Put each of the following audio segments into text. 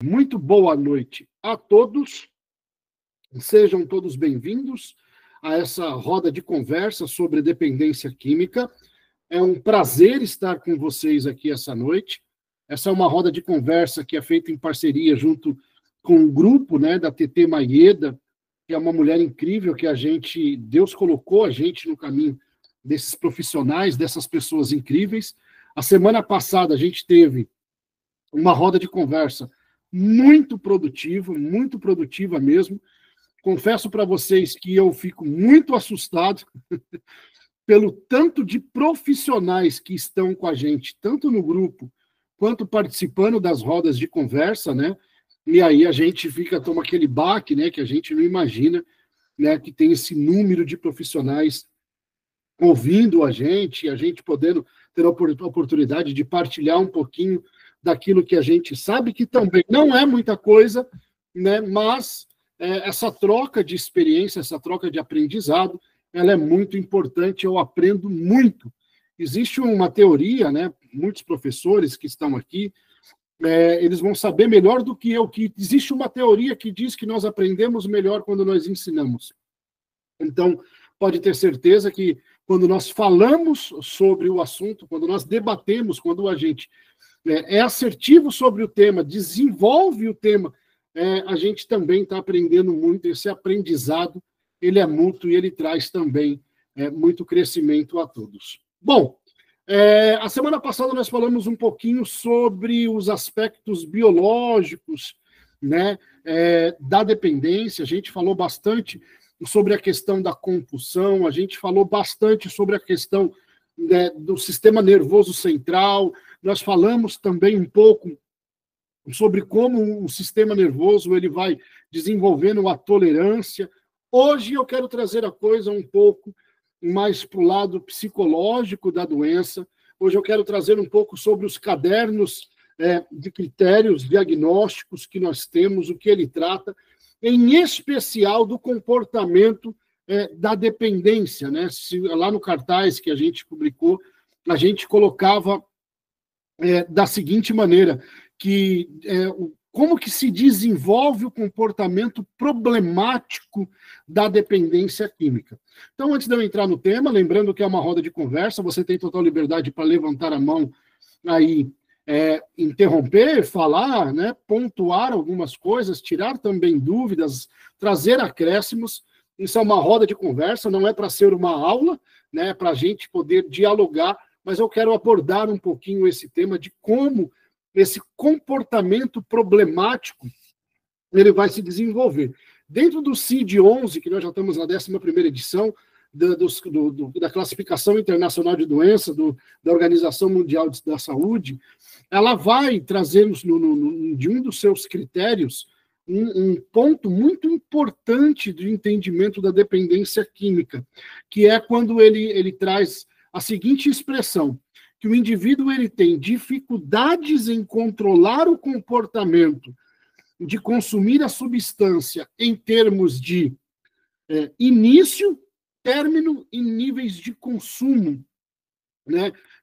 Muito boa noite a todos. Sejam todos bem-vindos a essa roda de conversa sobre dependência química. É um prazer estar com vocês aqui essa noite. Essa é uma roda de conversa que é feita em parceria junto com o grupo, da TT Maieda, que é uma mulher incrível que Deus colocou a gente no caminho desses profissionais, dessas pessoas incríveis. A semana passada a gente teve uma roda de conversa muito produtiva mesmo. Confesso para vocês que eu fico muito assustado pelo tanto de profissionais que estão com a gente, tanto no grupo quanto participando das rodas de conversa, E aí a gente toma aquele baque, que a gente não imagina, que tem esse número de profissionais ouvindo a gente podendo ter a oportunidade de partilhar um pouquinho daquilo que a gente sabe, que também não é muita coisa, mas essa troca de experiência, essa troca de aprendizado, ela é muito importante, eu aprendo muito. Existe uma teoria, muitos professores que estão aqui, eles vão saber melhor do que eu, que existe uma teoria que diz que nós aprendemos melhor quando nós ensinamos. Então, pode ter certeza que quando nós falamos sobre o assunto, quando nós debatemos, quando a gente é assertivo sobre o tema, desenvolve o tema, a gente também está aprendendo muito. Esse aprendizado, ele é mútuo e ele traz também muito crescimento a todos. Bom, a semana passada nós falamos um pouquinho sobre os aspectos biológicos, da dependência. A gente falou bastante sobre a questão da compulsão, a gente falou bastante sobre a questão do sistema nervoso central. Nós falamos também um pouco sobre como o sistema nervoso ele vai desenvolvendo a tolerância. Hoje eu quero trazer a coisa um pouco mais para o lado psicológico da doença. Hoje eu quero trazer um pouco sobre os cadernos de critérios diagnósticos que nós temos, o que ele trata, em especial do comportamento da dependência. Lá no cartaz que a gente publicou, a gente colocava da seguinte maneira, que como que se desenvolve o comportamento problemático da dependência química. Então, antes de eu entrar no tema, lembrando que é uma roda de conversa, você tem total liberdade para levantar a mão aí, interromper, falar, pontuar algumas coisas, tirar também dúvidas, trazer acréscimos. Isso é uma roda de conversa, não é para ser uma aula, é para a gente poder dialogar, mas eu quero abordar um pouquinho esse tema de como esse comportamento problemático ele vai se desenvolver. Dentro do CID-11, que nós já estamos na 11ª edição da Classificação Internacional de Doenças, da Organização Mundial da Saúde, ela vai trazer de um dos seus critérios um ponto muito importante do entendimento da dependência química, que é quando ele traz a seguinte expressão, que o indivíduo ele tem dificuldades em controlar o comportamento de consumir a substância em termos de início, término e níveis de consumo.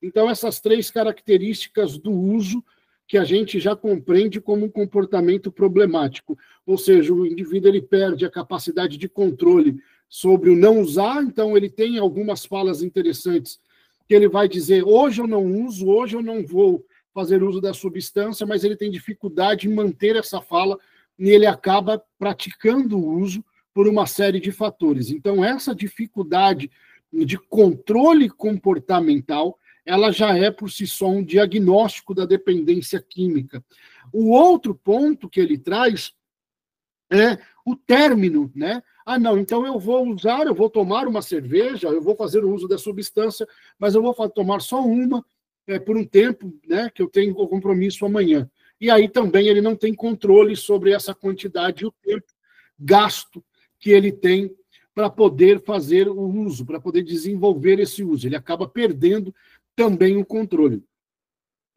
Então, essas 3 características do uso que a gente já compreende como um comportamento problemático. Ou seja, o indivíduo ele perde a capacidade de controle sobre o não usar, então ele tem algumas falas interessantes que ele vai dizer, hoje eu não uso, hoje eu não vou fazer uso da substância, mas ele tem dificuldade em manter essa fala e ele acaba praticando o uso por uma série de fatores. Então, essa dificuldade de controle comportamental, ela já é por si só um diagnóstico da dependência química. O outro ponto que ele traz é o término, Ah, não, então eu vou tomar uma cerveja, eu vou fazer o uso da substância, mas eu vou tomar só uma por um tempo, que eu tenho compromisso amanhã. E aí também ele não tem controle sobre essa quantidade e o tempo gasto que ele tem para poder fazer o uso, para poder desenvolver esse uso. Ele acaba perdendo também o controle.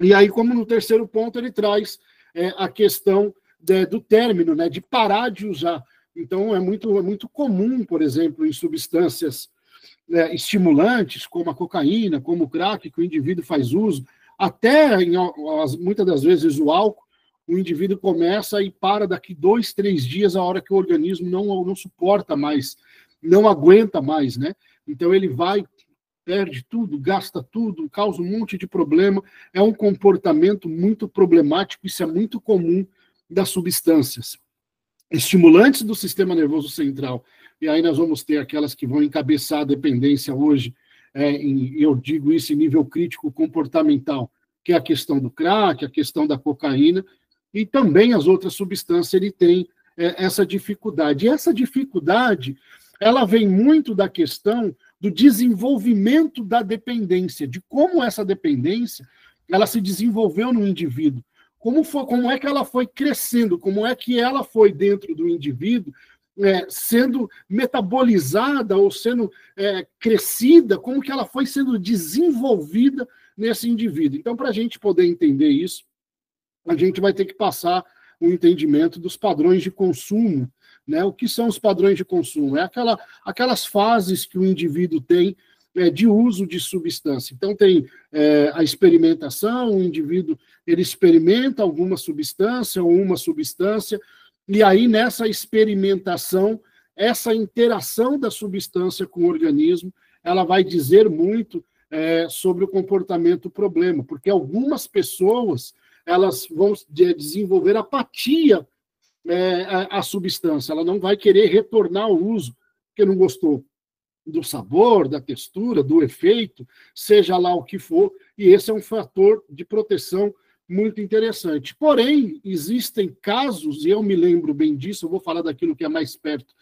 E aí, como no terceiro ponto, ele traz a questão do término, de parar de usar. Então, é muito comum, por exemplo, em substâncias estimulantes, como a cocaína, como o crack, que o indivíduo faz uso, até, muitas das vezes, o álcool, o indivíduo começa e para daqui 2, 3 dias, a hora que o organismo não suporta mais, não aguenta mais, né? Então ele vai, perde tudo, gasta tudo, causa um monte de problema. É um comportamento muito problemático, isso é muito comum das substâncias estimulantes do sistema nervoso central. E aí nós vamos ter aquelas que vão encabeçar a dependência hoje, eu digo isso em nível crítico comportamental, que é a questão do crack, a questão da cocaína, e também as outras substâncias, ele tem essa dificuldade. E essa dificuldade, ela vem muito da questão do desenvolvimento da dependência, de como essa dependência ela se desenvolveu no indivíduo, como é que ela foi crescendo, como é que ela foi dentro do indivíduo, sendo metabolizada ou sendo crescida, como que ela foi sendo desenvolvida nesse indivíduo. Então, para a gente poder entender isso, a gente vai ter que passar o entendimento dos padrões de consumo, né? O que são os padrões de consumo? Aquelas fases que o indivíduo tem de uso de substância. Então, tem a experimentação, o indivíduo ele experimenta alguma substância ou uma substância, e aí, nessa experimentação, essa interação da substância com o organismo, ela vai dizer muito sobre o comportamento problema, porque algumas pessoas elas vão desenvolver apatia à substância, ela não vai querer retornar ao uso, porque não gostou do sabor, da textura, do efeito, seja lá o que for, e esse é um fator de proteção muito interessante. Porém, existem casos, e eu me lembro bem disso, eu vou falar daquilo que é mais perto,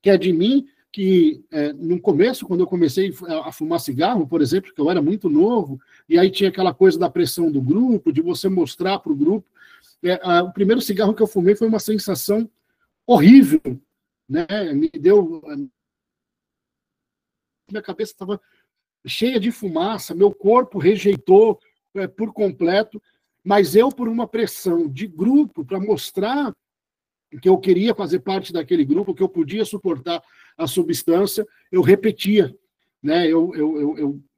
que é de mim, que no começo, quando eu comecei a fumar cigarro, por exemplo, que eu era muito novo, e aí tinha aquela coisa da pressão do grupo, de você mostrar para o grupo, o primeiro cigarro que eu fumei foi uma sensação horrível, né? Me deu... Minha cabeça estava cheia de fumaça, meu corpo rejeitou por completo, mas eu, por uma pressão de grupo, para mostrar que eu queria fazer parte daquele grupo, que eu podia suportar a substância, eu repetia, né? Eu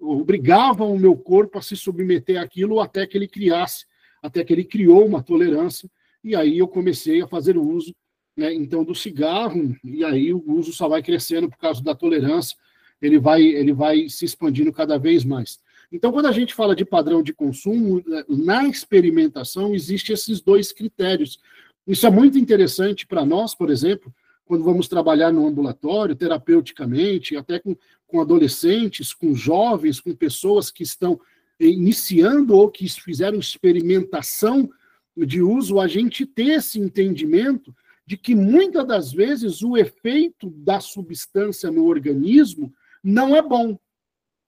obrigava o meu corpo a se submeter àquilo até que ele criou uma tolerância, e aí eu comecei a fazer o uso, né, então, do cigarro, e aí o uso só vai crescendo por causa da tolerância, ele vai se expandindo cada vez mais. Então, quando a gente fala de padrão de consumo, na experimentação, existem esses dois critérios. Isso é muito interessante para nós, por exemplo, quando vamos trabalhar no ambulatório, terapeuticamente, até com adolescentes, com jovens, com pessoas que estão iniciando ou que fizeram experimentação de uso, a gente ter esse entendimento de que, muitas das vezes, o efeito da substância no organismo não é bom.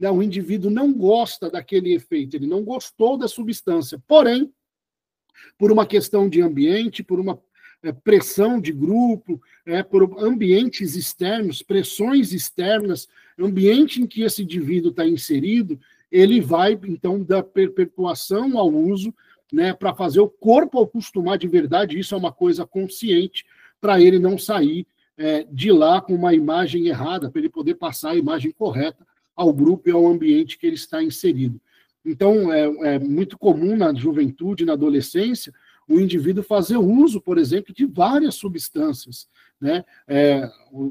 O indivíduo não gosta daquele efeito, ele não gostou da substância. Porém, por uma questão de ambiente, por uma pressão de grupo, por ambientes externos, pressões externas, ambiente em que esse indivíduo está inserido, ele vai, então, dar perpetuação ao uso, né, para fazer o corpo acostumar de verdade, isso é uma coisa consciente, para ele não sair de lá com uma imagem errada, para ele poder passar a imagem correta ao grupo e ao ambiente que ele está inserido. Então, é muito comum na juventude, na adolescência, o indivíduo fazer uso, por exemplo, de várias substâncias, né?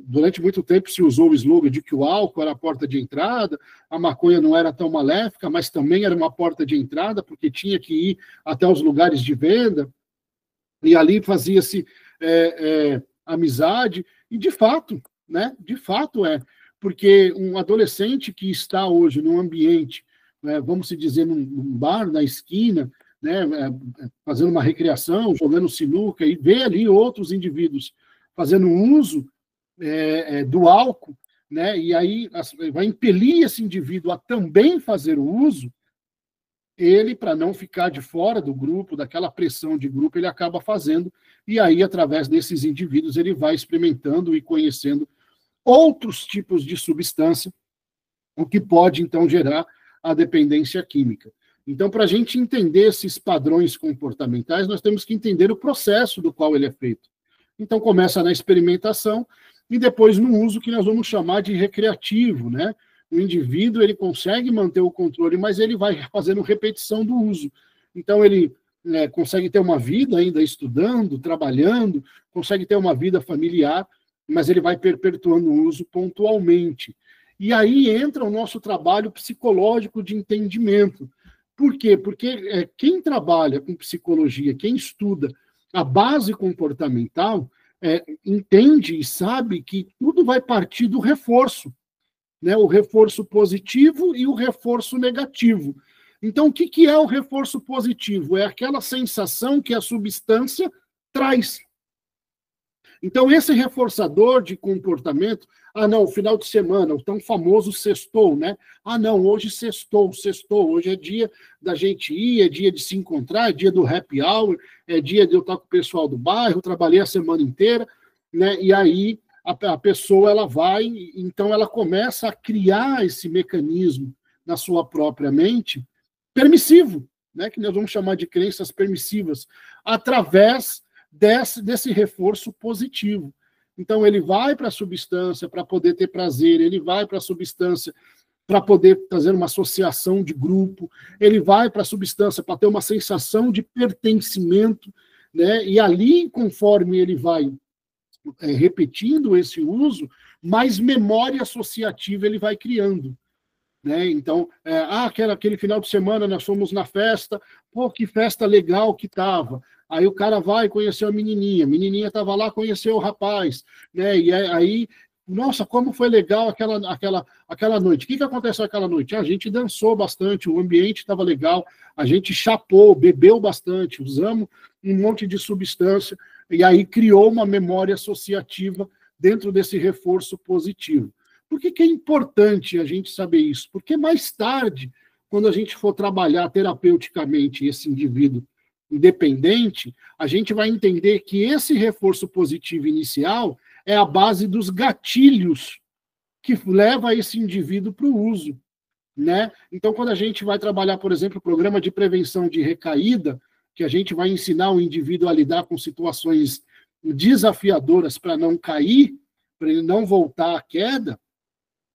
Durante muito tempo se usou o slogan de que o álcool era a porta de entrada, a maconha não era tão maléfica, mas também era uma porta de entrada, porque tinha que ir até os lugares de venda, e ali fazia-se amizade, e de fato, né? De fato porque um adolescente que está hoje num ambiente, vamos dizer, num bar, na esquina, né, fazendo uma recreação, jogando sinuca, e vê ali outros indivíduos fazendo uso do álcool, né, e aí vai impelir esse indivíduo a também fazer o uso, ele, para não ficar de fora do grupo, daquela pressão de grupo, ele acaba fazendo, e aí, através desses indivíduos, ele vai experimentando e conhecendo outros tipos de substância, o que pode, então, gerar a dependência química. Então, para a gente entender esses padrões comportamentais, nós temos que entender o processo do qual ele é feito. Então, começa na experimentação e depois no uso que nós vamos chamar de recreativo, né? O indivíduo, ele consegue manter o controle, mas ele vai fazendo repetição do uso. Então, ele consegue ter uma vida ainda estudando, trabalhando, consegue ter uma vida familiar, mas ele vai perpetuando o uso pontualmente. E aí entra o nosso trabalho psicológico de entendimento. Por quê? Porque quem trabalha com psicologia, quem estuda a base comportamental, entende e sabe que tudo vai partir do reforço, né? O reforço positivo e o reforço negativo. Então, o que é o reforço positivo? É aquela sensação que a substância traz. Então, esse reforçador de comportamento, não, final de semana, o tão famoso sextou, né? Não, hoje sextou, hoje é dia da gente ir, é dia de se encontrar, é dia do happy hour, é dia de eu estar com o pessoal do bairro, trabalhei a semana inteira, né? E aí a pessoa, ela vai, então ela começa a criar esse mecanismo na sua própria mente, permissivo, né? Que nós vamos chamar de crenças permissivas, através desse reforço positivo. Então, ele vai para a substância para poder ter prazer, ele vai para a substância para poder fazer uma associação de grupo, ele vai para a substância para ter uma sensação de pertencimento, né? E ali, conforme ele vai repetindo esse uso, mais memória associativa ele vai criando. Né? Então, aquele final de semana nós fomos na festa, pô, que festa legal que estava. Aí o cara vai conhecer a menininha estava lá, conheceu o rapaz, né? E aí, nossa, como foi legal aquela noite. O que aconteceu aquela noite? A gente dançou bastante, o ambiente estava legal, a gente chapou, bebeu bastante, usamos um monte de substância, e aí criou uma memória associativa dentro desse reforço positivo. Por que é importante a gente saber isso? Porque mais tarde, quando a gente for trabalhar terapeuticamente esse indivíduo independente, a gente vai entender que esse reforço positivo inicial é a base dos gatilhos que leva esse indivíduo para o uso, né? Então, quando a gente vai trabalhar, por exemplo, o programa de prevenção de recaída, que a gente vai ensinar o indivíduo a lidar com situações desafiadoras para não cair, para ele não voltar à queda,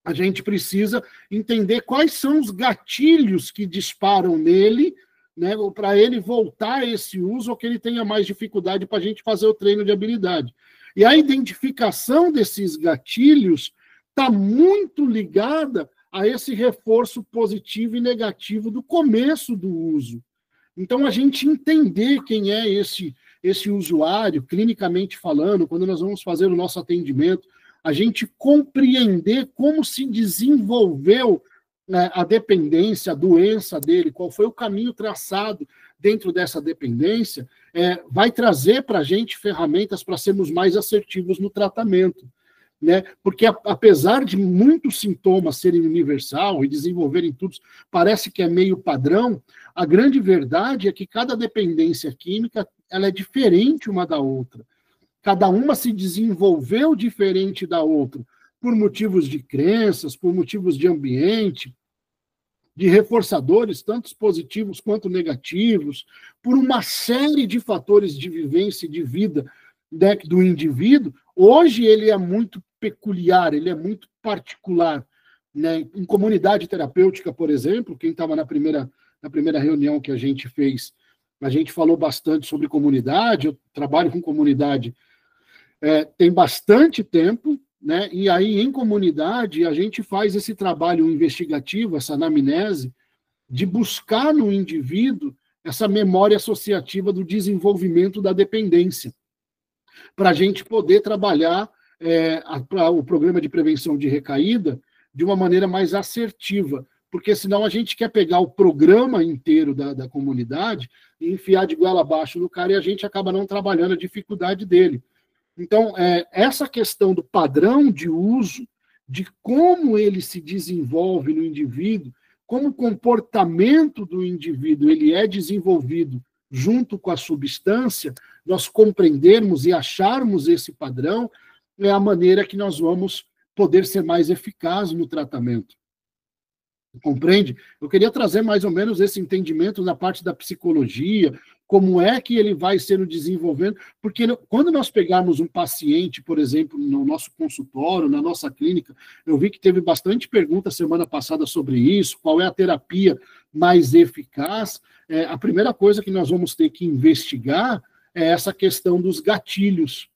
a gente precisa entender quais são os gatilhos que disparam nele, né, para ele voltar a esse uso ou que ele tenha mais dificuldade para a gente fazer o treino de habilidade. E a identificação desses gatilhos está muito ligada a esse reforço positivo e negativo do começo do uso. Então, a gente entender quem é esse usuário, clinicamente falando, quando nós vamos fazer o nosso atendimento, a gente compreender como se desenvolveu, né, a dependência, a doença dele, qual foi o caminho traçado dentro dessa dependência, vai trazer para a gente ferramentas para sermos mais assertivos no tratamento. Né? Porque, apesar de muitos sintomas serem universal e desenvolverem tudo, parece que é meio padrão, a grande verdade é que cada dependência química ela é diferente uma da outra. Cada uma se desenvolveu diferente da outra, por motivos de crenças, por motivos de ambiente, de reforçadores, tanto positivos quanto negativos, por uma série de fatores de vivência e de vida, né, do indivíduo. Hoje ele é muito peculiar, ele é muito particular. Né? Em comunidade terapêutica, por exemplo, quem estava na primeira reunião que a gente fez, a gente falou bastante sobre comunidade, eu trabalho com comunidade tem bastante tempo, né? E aí, em comunidade, a gente faz esse trabalho investigativo, essa anamnese, de buscar no indivíduo essa memória associativa do desenvolvimento da dependência, para a gente poder trabalhar o programa de prevenção de recaída de uma maneira mais assertiva, porque senão a gente quer pegar o programa inteiro da comunidade e enfiar de goela abaixo no cara e a gente acaba não trabalhando a dificuldade dele. Então, essa questão do padrão de uso, de como ele se desenvolve no indivíduo, como o comportamento do indivíduo ele é desenvolvido junto com a substância, nós compreendermos e acharmos esse padrão, é a maneira que nós vamos poder ser mais eficazes no tratamento. Compreende? Eu queria trazer mais ou menos esse entendimento na parte da psicologia, como é que ele vai sendo desenvolvendo, porque quando nós pegarmos um paciente, por exemplo, no nosso consultório, na nossa clínica, eu vi que teve bastante pergunta semana passada sobre isso, qual é a terapia mais eficaz. A primeira coisa que nós vamos ter que investigar é essa questão dos gatilhos,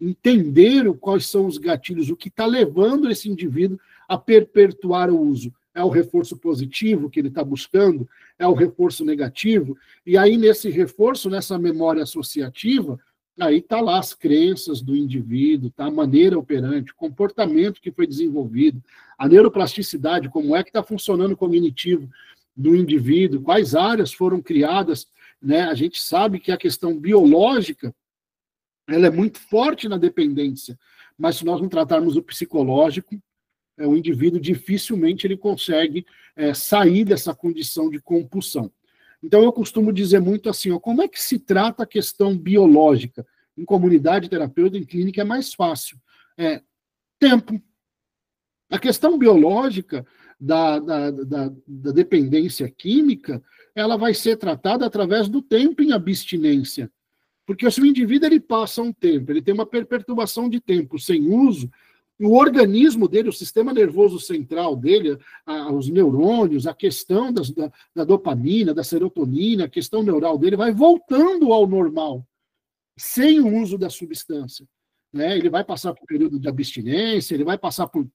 entender quais são os gatilhos, o que está levando esse indivíduo a perpetuar o uso. É o reforço positivo que ele está buscando? É o reforço negativo? E aí, nesse reforço, nessa memória associativa, aí está lá as crenças do indivíduo, tá? A maneira operante, o comportamento que foi desenvolvido, a neuroplasticidade, como é que está funcionando o cognitivo do indivíduo, quais áreas foram criadas, né? A gente sabe que a questão biológica ela é muito forte na dependência, mas se nós não tratarmos o psicológico, o indivíduo dificilmente ele consegue sair dessa condição de compulsão. Então, eu costumo dizer muito assim, ó, como é que se trata a questão biológica? Em comunidade terapêutica, em clínica, é mais fácil. Tempo. A questão biológica da dependência química, ela vai ser tratada através do tempo em abstinência. Porque se o indivíduo ele passa um tempo, ele tem uma perturbação de tempo sem uso, o organismo dele, o sistema nervoso central dele, os neurônios, a questão da dopamina, da serotonina, a questão neural dele vai voltando ao normal, sem o uso da substância. Né? Ele vai passar por um período de abstinência, ele vai passar por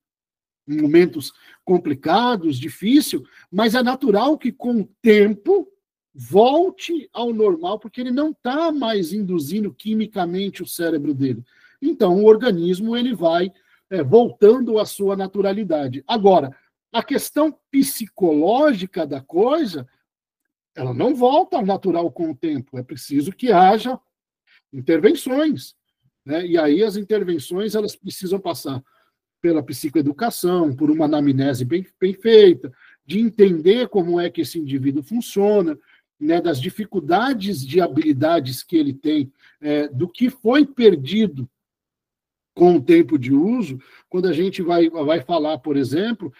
momentos complicados, difíceis, mas é natural que com o tempo volte ao normal, porque ele não está mais induzindo quimicamente o cérebro dele. Então, o organismo ele vai voltando à sua naturalidade. Agora, a questão psicológica da coisa, ela não volta ao natural com o tempo. É preciso que haja intervenções. Né? E aí as intervenções elas precisam passar pela psicoeducação, por uma anamnese bem feita, de entender como é que esse indivíduo funciona, né, das dificuldades de habilidades que ele tem, do que foi perdido com o tempo de uso, quando a gente vai falar, por exemplo,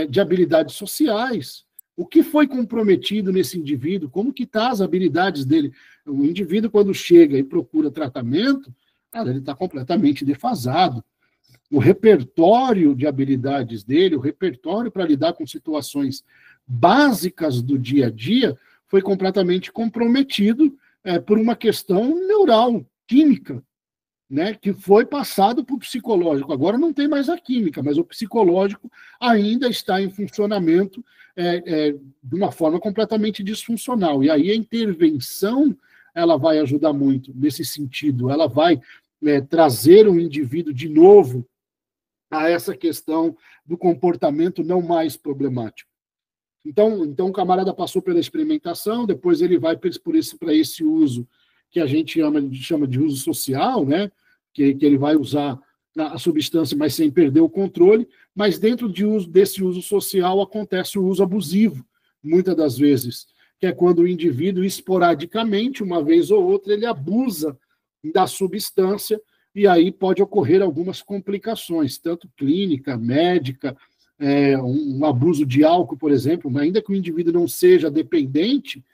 de habilidades sociais. O que foi comprometido nesse indivíduo? Como que estão as habilidades dele? O indivíduo, quando chega e procura tratamento, cara, ele está completamente defasado. O repertório de habilidades dele, o repertório para lidar com situações básicas do dia a dia, foi completamente comprometido por uma questão neural, química, né, que foi passado para o psicológico. Agora não tem mais a química, mas o psicológico ainda está em funcionamento de uma forma completamente disfuncional. E aí a intervenção ela vai ajudar muito nesse sentido. Ela vai trazer o indivíduo de novo a essa questão do comportamento não mais problemático. Então o camarada passou pela experimentação, depois ele vai para esse uso que a gente chama de uso social, né? Que ele vai usar a substância, mas sem perder o controle, mas dentro desse uso social acontece o uso abusivo, muitas das vezes, que é quando o indivíduo, esporadicamente, uma vez ou outra, ele abusa da substância, e aí pode ocorrer algumas complicações, tanto clínica, médica, um abuso de álcool, por exemplo, ainda que o indivíduo não seja dependente,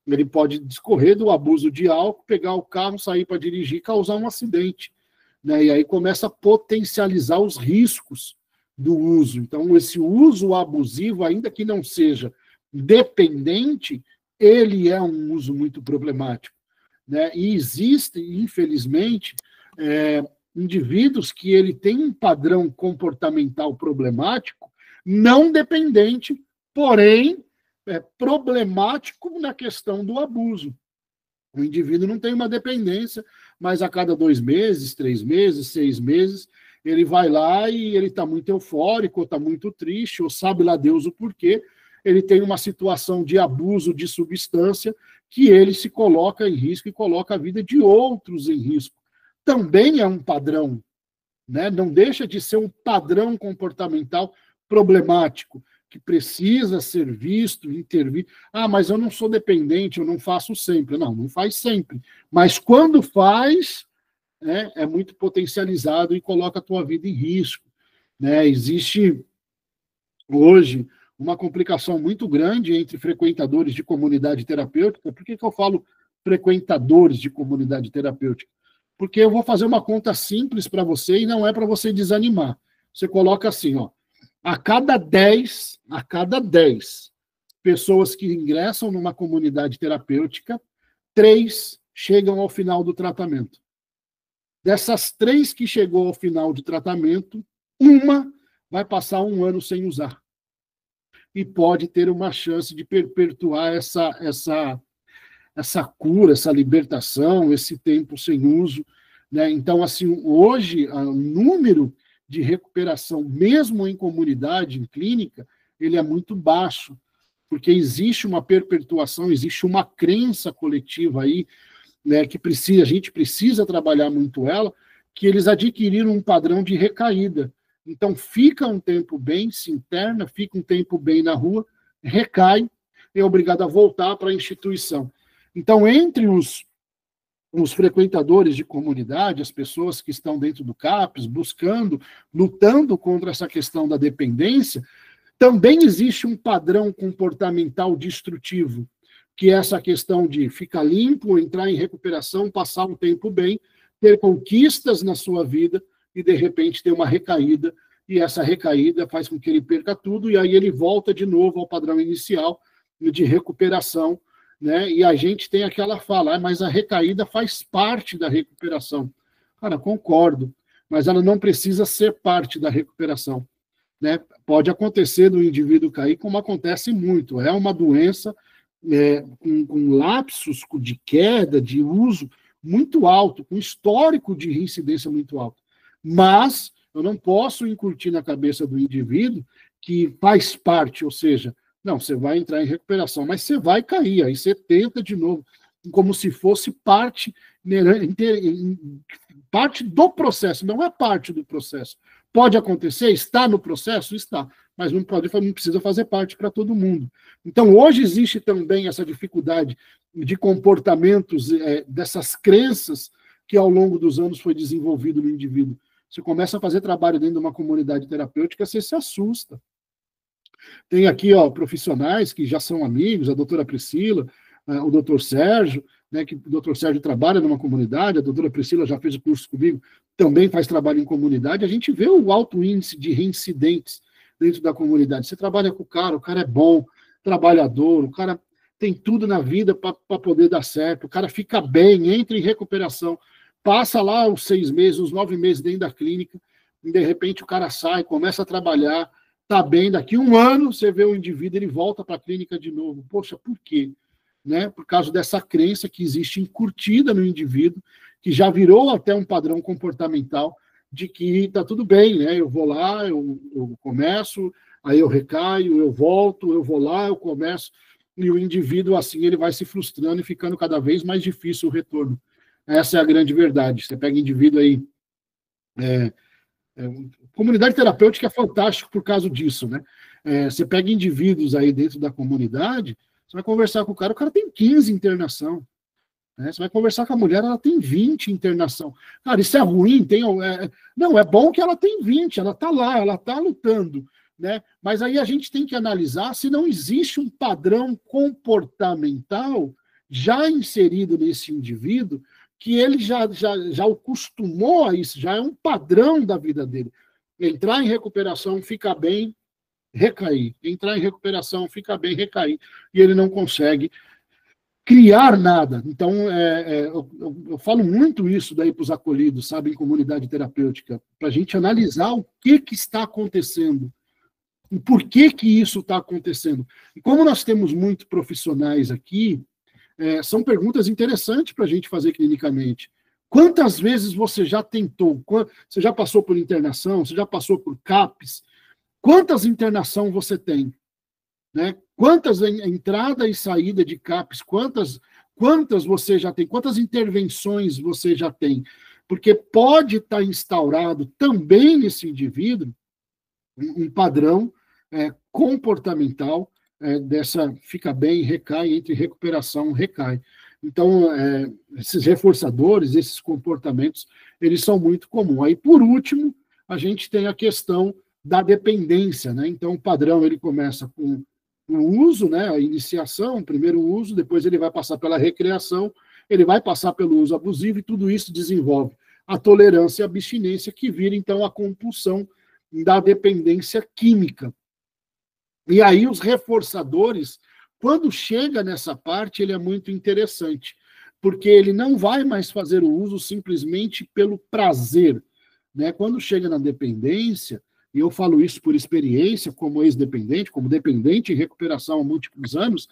ele pode discorrer do abuso de álcool, pegar o carro, sair para dirigir e causar um acidente. Né? E aí começa a potencializar os riscos do uso. Então, esse uso abusivo, ainda que não seja dependente, ele é um uso muito problemático. Né? E existem, infelizmente, indivíduos que ele tem um padrão comportamental problemático, não dependente, porém problemático na questão do abuso. O indivíduo não tem uma dependência, mas a cada 2 meses, 3 meses, 6 meses, ele vai lá e ele está muito eufórico, ou está muito triste, ou sabe lá Deus o porquê, ele tem uma situação de abuso de substância que ele se coloca em risco e coloca a vida de outros em risco. Também é um padrão, né? Não deixa de ser um padrão comportamental problemático, que precisa ser visto, intervir. Ah, mas eu não sou dependente, eu não faço sempre. Não, não faz sempre. Mas quando faz, né, é muito potencializado e coloca a tua vida em risco. Né? Existe, hoje, uma complicação muito grande entre frequentadores de comunidade terapêutica. Por que eu falo frequentadores de comunidade terapêutica? Porque eu vou fazer uma conta simples para você e não é para você desanimar. Você coloca assim, ó, a cada 10 pessoas que ingressam numa comunidade terapêutica, 3 chegam ao final do tratamento. Dessas 3 que chegou ao final do tratamento, uma vai passar 1 ano sem usar. E pode ter uma chance de perpetuar essa cura, essa libertação, esse tempo sem uso, né? Então, assim, hoje, o número de recuperação, mesmo em comunidade, em clínica, ele é muito baixo, porque existe uma perpetuação, existe uma crença coletiva aí, né, que a gente precisa trabalhar muito ela, que eles adquiriram um padrão de recaída. Então, fica um tempo bem, se interna, fica um tempo bem na rua, recai, é obrigado a voltar para a instituição. Então, entre os frequentadores de comunidade, as pessoas que estão dentro do CAPS, buscando, lutando contra essa questão da dependência, também existe um padrão comportamental destrutivo, que é essa questão de ficar limpo, entrar em recuperação, passar um tempo bem, ter conquistas na sua vida e, de repente, ter uma recaída, e essa recaída faz com que ele perca tudo, e aí ele volta de novo ao padrão inicial de recuperação, né? E a gente tem aquela fala, mas a recaída faz parte da recuperação. Cara, concordo, mas ela não precisa ser parte da recuperação, né? Pode acontecer do indivíduo cair, como acontece muito. É uma doença com lapsos de queda, de uso muito alto, com histórico de reincidência muito alto. Mas eu não posso incutir na cabeça do indivíduo que faz parte, ou seja, não, você vai entrar em recuperação, mas você vai cair, aí você tenta de novo, como se fosse parte do processo, não é parte do processo. Pode acontecer, está no processo? Está, mas não precisa fazer parte para todo mundo. Então, hoje existe também essa dificuldade de comportamentos, dessas crenças que ao longo dos anos foi desenvolvido no indivíduo. Você começa a fazer trabalho dentro de uma comunidade terapêutica, você se assusta. Tem aqui, ó, profissionais que já são amigos, a doutora Priscila, o doutor Sérgio, né, que o doutor Sérgio trabalha numa comunidade, a doutora Priscila já fez o curso comigo, também faz trabalho em comunidade, a gente vê o alto índice de reincidentes dentro da comunidade. Você trabalha com o cara é bom, trabalhador, o cara tem tudo na vida para poder dar certo, o cara fica bem, entra em recuperação, passa lá os 6 meses, os 9 meses dentro da clínica, e de repente o cara sai, começa a trabalhar, tá bem, daqui 1 ano você vê o indivíduo, ele volta para a clínica de novo. Poxa, por quê? Né? Por causa dessa crença que existe encurtida no indivíduo, que já virou até um padrão comportamental de que tá tudo bem, né? Eu vou lá, eu começo, aí eu recaio, eu volto, eu vou lá, eu começo, e o indivíduo, assim, ele vai se frustrando e ficando cada vez mais difícil o retorno. Essa é a grande verdade. Você pega indivíduo aí... comunidade terapêutica é fantástico por causa disso, né? Você pega indivíduos aí dentro da comunidade, você vai conversar com o cara tem 15 internação. Né? Você vai conversar com a mulher, ela tem 20 internação. Cara, isso é ruim? Não, é bom que ela tem 20, ela está lá, ela está lutando. Né? Mas aí a gente tem que analisar se não existe um padrão comportamental já inserido nesse indivíduo, que ele já o acostumou a isso, já é um padrão da vida dele. Entrar em recuperação, ficar bem, recair. Entrar em recuperação, ficar bem, recair. E ele não consegue criar nada. Então, eu falo muito isso daí para os acolhidos, sabe, em comunidade terapêutica, para a gente analisar o que está acontecendo. E por que isso está acontecendo. E como nós temos muitos profissionais aqui, são perguntas interessantes para a gente fazer clinicamente. Quantas vezes você já tentou? Você já passou por internação? Você já passou por CAPS? Quantas internações você tem? Né? Quantas entrada e saída de CAPS? Quantas você já tem? Quantas intervenções você já tem? Porque pode estar instaurado também nesse indivíduo um padrão comportamental dessa fica bem, recai, entre recuperação, recai. Então, esses reforçadores, esses comportamentos, eles são muito comuns. Aí, por último, a gente tem a questão da dependência, né? Então, o padrão, ele começa com o uso, né? A iniciação, o primeiro uso, depois ele vai passar pela recreação, ele vai passar pelo uso abusivo e tudo isso desenvolve a tolerância e a abstinência, que vira, então, a compulsão da dependência química. E aí os reforçadores, quando chega nessa parte, ele é muito interessante, porque ele não vai mais fazer o uso simplesmente pelo prazer, né? Quando chega na dependência, e eu falo isso por experiência, como ex-dependente, como dependente em recuperação há múltiplos anos,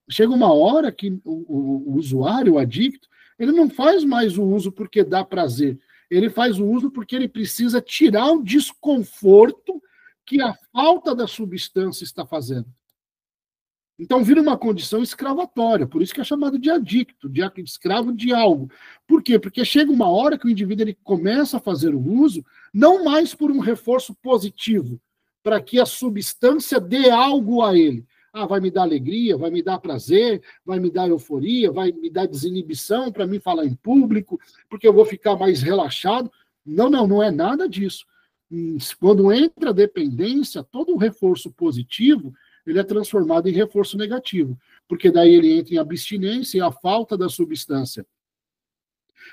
chega uma hora que o usuário, o adicto, ele não faz mais o uso porque dá prazer, ele faz o uso porque ele precisa tirar o desconforto que a falta da substância está fazendo. Então vira uma condição escravatória, por isso que é chamado de adicto, de escravo de algo. Por quê? Porque chega uma hora que o indivíduo ele começa a fazer o uso, não mais por um reforço positivo, para que a substância dê algo a ele. Ah, vai me dar alegria, vai me dar prazer, vai me dar euforia, vai me dar desinibição para mim falar em público, porque eu vou ficar mais relaxado. Não é nada disso. Quando entra a dependência, todo o reforço positivo ele é transformado em reforço negativo, porque daí ele entra em abstinência e a falta da substância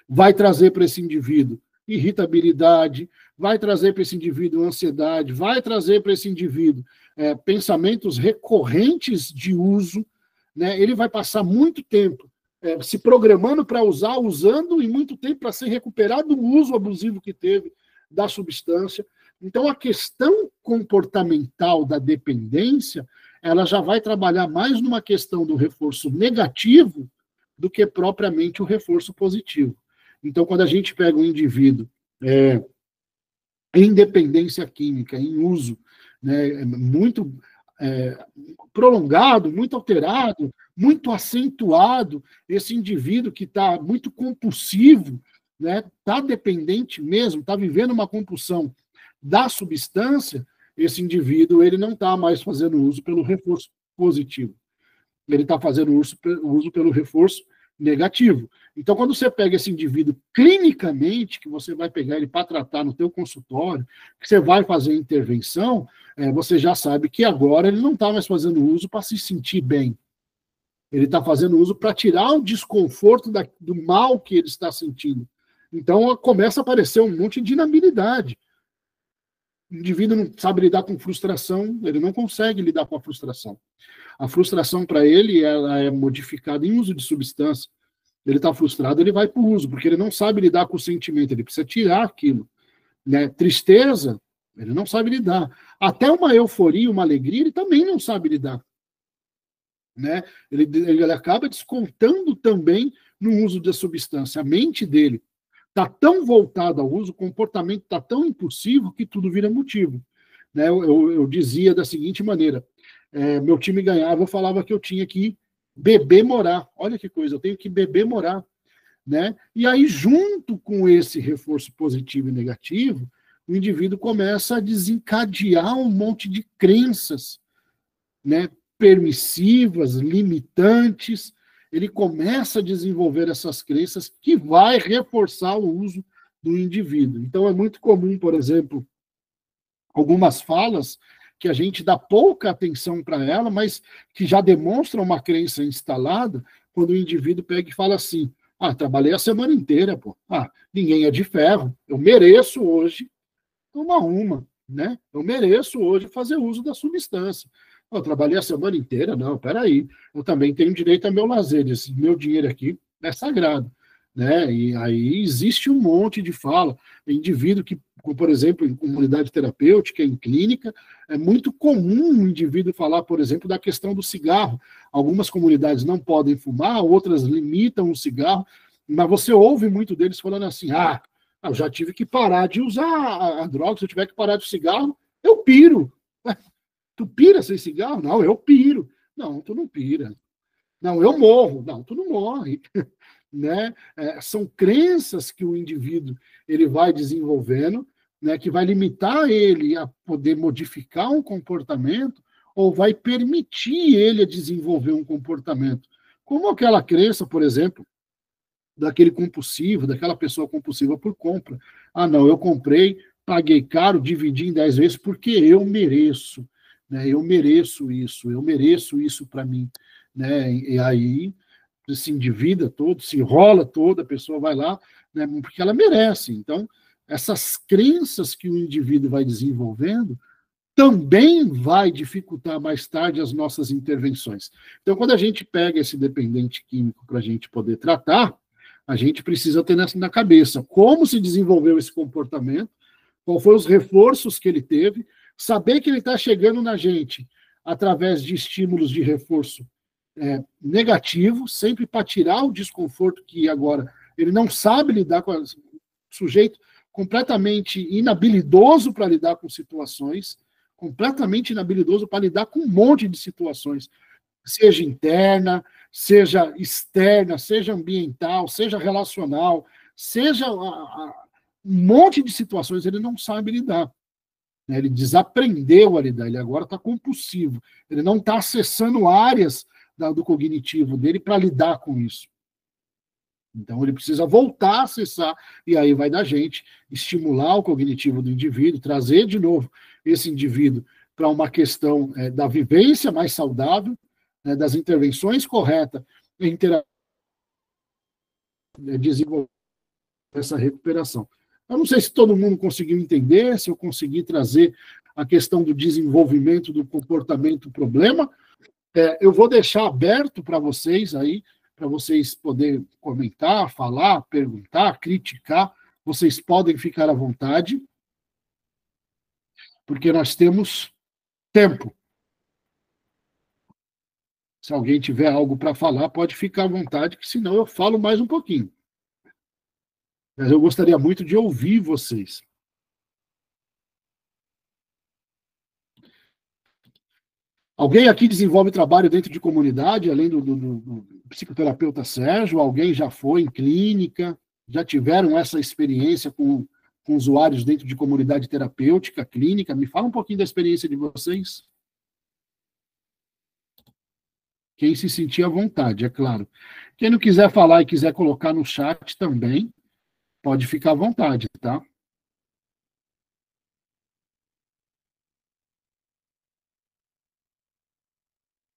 vai trazer para esse indivíduo irritabilidade, vai trazer para esse indivíduo ansiedade, vai trazer para esse indivíduo pensamentos recorrentes de uso, né? Ele vai passar muito tempo se programando para usar, usando, e muito tempo para ser recuperado do uso abusivo que teve da substância. Então, a questão comportamental da dependência, ela já vai trabalhar mais numa questão do reforço negativo do que propriamente o reforço positivo. Então, quando a gente pega um indivíduo em dependência química, em uso, né, muito prolongado, muito alterado, muito acentuado, esse indivíduo que está muito compulsivo, né, está dependente mesmo, está vivendo uma compulsão da substância, esse indivíduo ele não está mais fazendo uso pelo reforço positivo. Ele está fazendo uso pelo reforço negativo. Então, quando você pega esse indivíduo clinicamente, que você vai pegar ele para tratar no teu consultório, que você vai fazer intervenção, você já sabe que agora ele não está mais fazendo uso para se sentir bem. Ele está fazendo uso para tirar o desconforto do mal que ele está sentindo. Então, começa a aparecer um monte de inabilidade. O indivíduo não sabe lidar com frustração, ele não consegue lidar com a frustração. A frustração para ele ela é modificada em uso de substância. Ele está frustrado, ele vai para o uso, porque ele não sabe lidar com o sentimento, ele precisa tirar aquilo. Né? Tristeza, ele não sabe lidar. Até uma euforia, uma alegria, ele também não sabe lidar. Né? Ele acaba descontando também no uso da substância. A mente dele está tão voltada ao uso, o comportamento está tão impulsivo que tudo vira motivo. Né? Eu dizia da seguinte maneira, meu time ganhava, eu falava que eu tinha que beber morar. Olha que coisa, eu tenho que beber morar. Né? E aí, junto com esse reforço positivo e negativo, o indivíduo começa a desencadear um monte de crenças, né, permissivas, limitantes. Ele começa a desenvolver essas crenças que vai reforçar o uso do indivíduo. Então, é muito comum, por exemplo, algumas falas que a gente dá pouca atenção para ela, mas que já demonstram uma crença instalada, quando o indivíduo pega e fala assim, trabalhei a semana inteira, pô. Ninguém é de ferro, eu mereço hoje tomar uma, né? Eu mereço hoje fazer uso da substância. Eu trabalhei a semana inteira? Não, peraí. Eu também tenho direito ao meu lazer, esse meu dinheiro aqui é sagrado. Né? E aí existe um monte de fala. Indivíduo que, por exemplo, em comunidade terapêutica, em clínica, é muito comum um indivíduo falar, por exemplo, da questão do cigarro. Algumas comunidades não podem fumar, outras limitam o cigarro, mas você ouve muito deles falando assim, eu já tive que parar de usar a droga, se eu tiver que parar de cigarro, eu piro. Tu pira sem cigarro? Não, eu piro. Não, tu não pira. Não, eu morro. Não, tu não morre. Né? São crenças que o indivíduo ele vai desenvolvendo, né, que vai limitar ele a poder modificar um comportamento ou vai permitir ele a desenvolver um comportamento. Como aquela crença, por exemplo, daquele compulsivo, daquela pessoa compulsiva por compra. Não, eu comprei, paguei caro, dividi em 10 vezes porque eu mereço. Né? Eu mereço isso para mim. Né? E aí se endivida todo, se enrola toda, a pessoa vai lá, né, porque ela merece. Então, essas crenças que o indivíduo vai desenvolvendo também vai dificultar mais tarde as nossas intervenções. Então, quando a gente pega esse dependente químico para a gente poder tratar, a gente precisa ter na cabeça como se desenvolveu esse comportamento, qual foram os reforços que ele teve, saber que ele está chegando na gente através de estímulos de reforço negativo, sempre para tirar o desconforto que agora ele não sabe lidar com o sujeito completamente inabilidoso para lidar com situações, completamente inabilidoso para lidar com um monte de situações, seja interna, seja externa, seja ambiental, seja relacional, seja um monte de situações ele não sabe lidar. Né? Ele desaprendeu a lidar, ele agora está compulsivo, ele não está acessando áreas do cognitivo dele para lidar com isso. Então, ele precisa voltar a acessar, e aí vai da gente estimular o cognitivo do indivíduo, trazer de novo esse indivíduo para uma questão da vivência mais saudável, né, das intervenções corretas em desenvolver essa recuperação. Eu não sei se todo mundo conseguiu entender, se eu consegui trazer a questão do desenvolvimento do comportamento problema. Eu vou deixar aberto para vocês aí, para vocês poderem comentar, falar, perguntar, criticar. Vocês podem ficar à vontade, porque nós temos tempo. Se alguém tiver algo para falar, pode ficar à vontade, que senão eu falo mais um pouquinho. Mas eu gostaria muito de ouvir vocês. Alguém aqui desenvolve trabalho dentro de comunidade, além do psicoterapeuta Sérgio? Alguém já foi em clínica? Já tiveram essa experiência com usuários dentro de comunidade terapêutica, clínica? Me fala um pouquinho da experiência de vocês. Quem se sentir à vontade, é claro. Quem não quiser falar e quiser colocar no chat também, pode ficar à vontade, tá?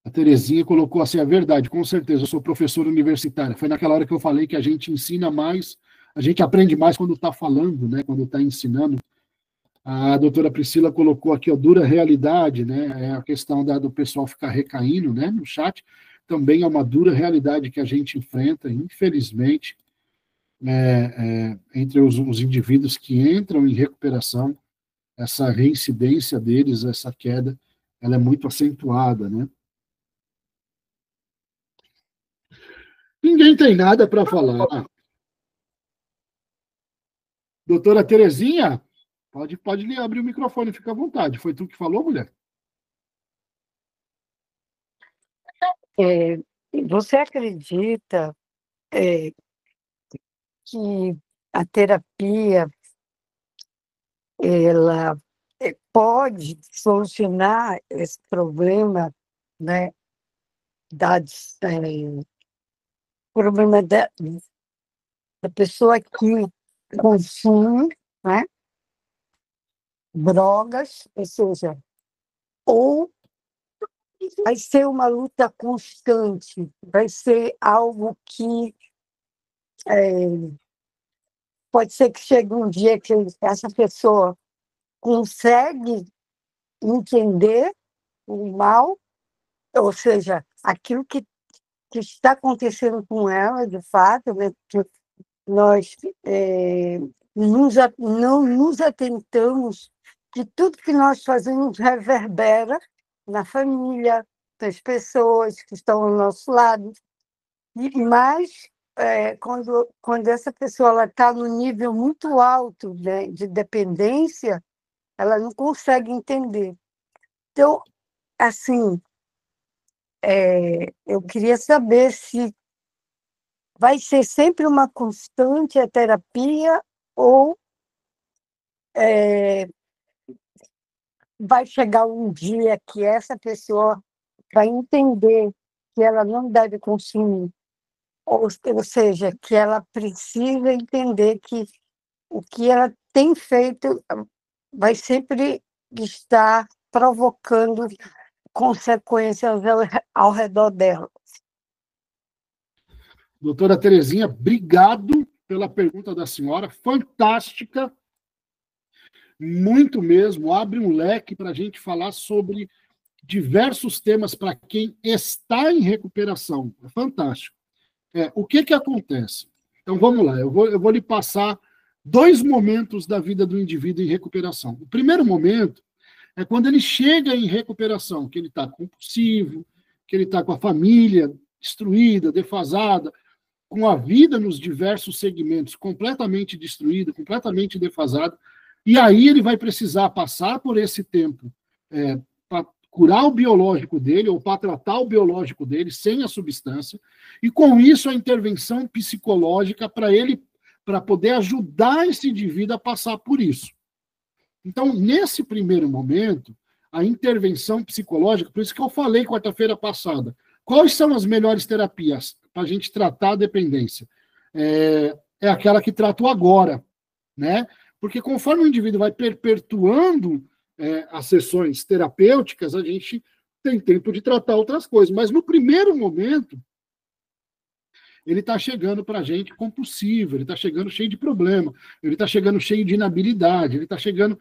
A Terezinha colocou assim, a verdade, com certeza, eu sou professora universitária. Foi naquela hora que eu falei que a gente ensina mais, a gente aprende mais quando está falando, né? Quando está ensinando. A doutora Priscila colocou aqui a dura realidade, né? É a questão do pessoal ficar recaindo, né? No chat. Também é uma dura realidade que a gente enfrenta, infelizmente, entre os indivíduos que entram em recuperação, essa reincidência deles, essa queda, ela é muito acentuada, né? Ninguém tem nada para falar. Doutora Terezinha, pode abrir o microfone, fica à vontade. Foi tu que falou, mulher? Você acredita que a terapia ela pode solucionar esse problema, né, problema da pessoa que consome, né, drogas, ou seja, ou vai ser uma luta constante, vai ser algo que pode ser que chegue um dia que essa pessoa consegue entender o mal, ou seja, aquilo que está acontecendo com ela, de fato, né, que nós não nos atentamos que tudo que nós fazemos reverbera na família, das pessoas que estão ao nosso lado. Mas, quando essa pessoa está no nível muito alto, né, de dependência, ela não consegue entender. Então, assim, eu queria saber se vai ser sempre uma constante a terapia ou vai chegar um dia que essa pessoa vai entender que ela não deve consumir, ou seja, que ela precisa entender que o que ela tem feito vai sempre estar provocando consequências ao redor dela. Doutora Terezinha, obrigado pela pergunta da senhora, fantástica, muito mesmo, abre um leque para a gente falar sobre diversos temas para quem está em recuperação, é fantástico. O que acontece? Então vamos lá, eu vou lhe passar 2 momentos da vida do indivíduo em recuperação. O primeiro momento é quando ele chega em recuperação, que ele está compulsivo, que ele está com a família destruída, defasada, com a vida nos diversos segmentos completamente destruída, completamente defasada, e aí ele vai precisar passar por esse tempo para curar o biológico dele, ou para tratar o biológico dele sem a substância, e com isso a intervenção psicológica para poder ajudar esse indivíduo a passar por isso. Então, nesse primeiro momento, a intervenção psicológica, por isso que eu falei quarta-feira passada, quais são as melhores terapias para a gente tratar a dependência? É aquela que trata o agora, né? Porque conforme o indivíduo vai perpetuando as sessões terapêuticas, a gente tem tempo de tratar outras coisas. Mas no primeiro momento, ele está chegando para a gente compulsivo, ele está chegando cheio de problema, ele está chegando cheio de inabilidade, ele está chegando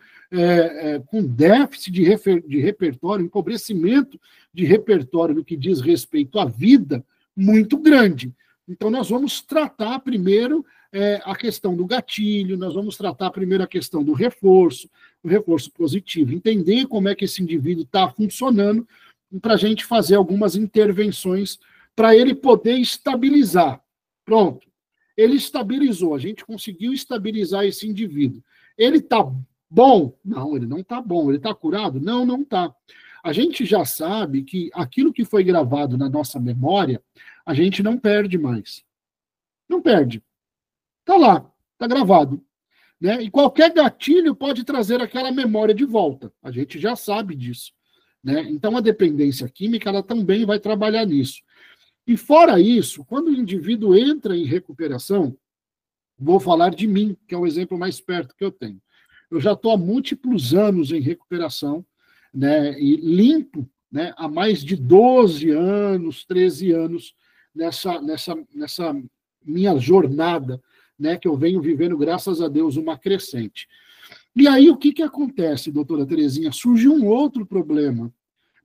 com déficit de repertório, empobrecimento de repertório no que diz respeito à vida muito grande. Então, nós vamos tratar primeiro a questão do gatilho, nós vamos tratar primeiro a questão do reforço, o reforço positivo, entender como é que esse indivíduo está funcionando, para a gente fazer algumas intervenções para ele poder estabilizar. Pronto. Ele estabilizou, a gente conseguiu estabilizar esse indivíduo. Ele está bom? Não, ele não está bom. Ele está curado? Não, não está. A gente já sabe que aquilo que foi gravado na nossa memória, a gente não perde mais. Não perde. Está lá, está gravado. Né? E qualquer gatilho pode trazer aquela memória de volta. A gente já sabe disso. Né? Então, a dependência química ela também vai trabalhar nisso. E fora isso, quando o indivíduo entra em recuperação, vou falar de mim, que é o exemplo mais perto que eu tenho. Eu já estou há múltiplos anos em recuperação, né, e limpo, né, há mais de 12 anos, 13 anos, nessa minha jornada, né, que eu venho vivendo, graças a Deus, uma crescente. E aí, o que acontece, doutora Terezinha? Surge um outro problema,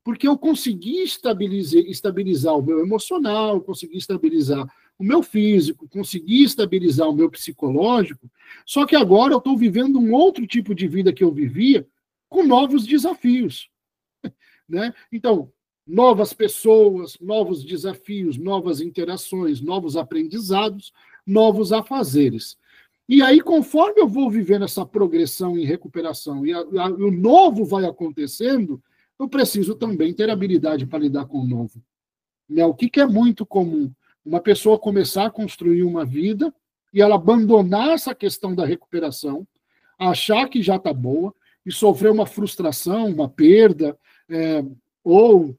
porque eu consegui estabilizar o meu emocional, consegui estabilizar o meu físico, consegui estabilizar o meu psicológico, só que agora eu estou vivendo um outro tipo de vida que eu vivia, com novos desafios. Né? Então, novas pessoas, novos desafios, novas interações, novos aprendizados, novos afazeres. E aí, conforme eu vou vivendo essa progressão em recuperação e o novo vai acontecendo, eu preciso também ter habilidade para lidar com o novo. Né? O que é muito comum? Uma pessoa começar a construir uma vida e ela abandonar essa questão da recuperação, achar que já está boa e sofrer uma frustração, uma perda, ou